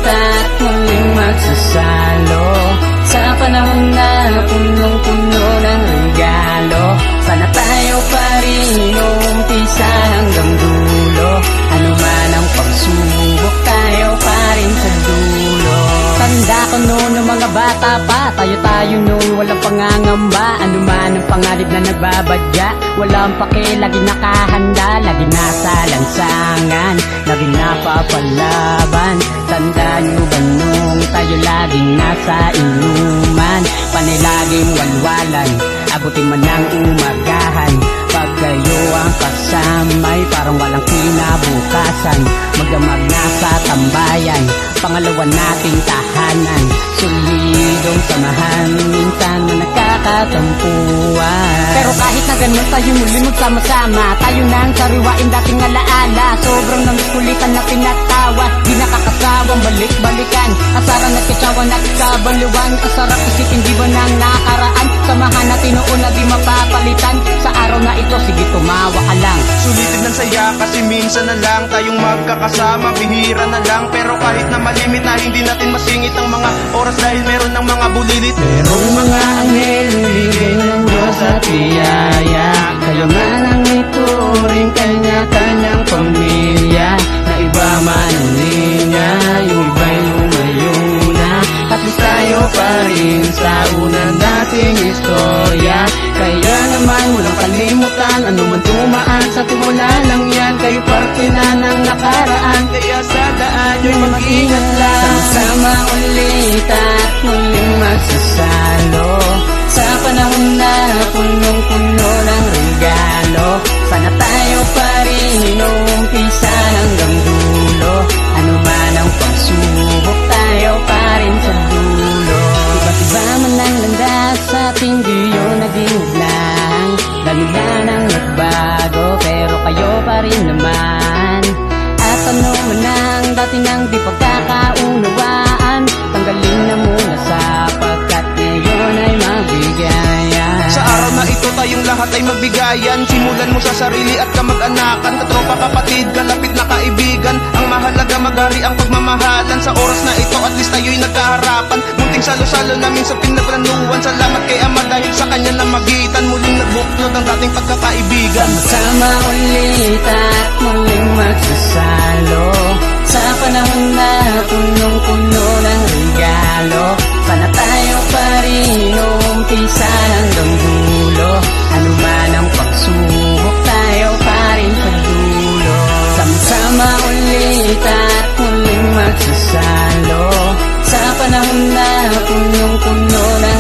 ulit at muling magsasalo sa panahon na punong-puno ng regalo. Sana tayo pa rin umpisa hanggang dulo. Ano man ang pagsubok, tayo pa rin sa dulo. Tanda ko noon ng mga bata pa, tayo noon walang pangangamba. Ano man ang pangarap na nagbabadya, walang pake, lagi nakahanda, lagi nasa lansangan, lagi napapalaban. Tanda nyo ba nung tayo laging nasa inuman, panay laging walwalan, abutin man ang umagahan. Pag kayo ang kasamay, parang walang kinabukasan, magdamag na sa tambayan, pangalawa nating tahanan. Solidong samahan, minsan man nagkakatampuan. Pero kahit na ganun tayo muli magsama-sama, tayo na ang sariwain dating alaala. Sobrang namiskulitan na pinatawa, di nakakasawang balik-balikan. Asaran at kitsawan at kabaliwan, ang sarap isipin di ba nang nakaraan. Samahan natin noon na di mapapalitan, sa araw na ito sige tumawa ka lang. Sulitin ng saya kasi minsan na lang tayong magkakasama, bihira na lang. Pero kahit na malimit na hindi natin masingit ang mga oras dahil meron ng mga bulilit. Merong mga anghel, niligay ng Diyos at biyaya, kayo man ang ituring kanya-kanyang pamilya. Na iba man ang linya, yung iba'y lumayo na, at least tayo pa rin sa unang dating istorya. Kaya naman walang kalimutan, ano man tumaan sa tumula lang yan, kayo parte na ng nakaraan. Kaya sa daan nyo'y mag-ingat lang. Sama-sama ulit at muling magsasalo sa panahon na punong-puno ng regalo. Sana tayo pa rin umpisa hanggang dulo. Ano man ang pagsubok, tayo pa rin sa dulo. Iba't iba man ang landas at hindi yun naging lang. Dami na nang nagbago pero kayo pa rin naman. At ano man ang dati nang di pagkakaunawaan, tanggalin na muna sapagkat ngayon ay mabigayan. Sa araw na ito tayong lahat ay magbigayan. Simulan mo sa sarili at kamag-anakan, katropa, kapatid, kalapit na kaibigan. Ang mahalaga magari ang pagmamahalan. Sa oras na ito at least tayo'y nagkaharapan. Munting salo-salo namin sa pinagplanuhan. Salamat kay Ama dahil sa kanya na magitan, muling nagbuklod ang dating pagkakaibigan. Sama ulit at muling magsasalo sa panahon na punong-puno ng regalo. Sana tayo pa rin umpisa hanggang dulo. Ano man ang pagsubok, tayo pa rin sa dulo. Sama-sama ulit at muling magsasalo sa panahon na punong-puno ng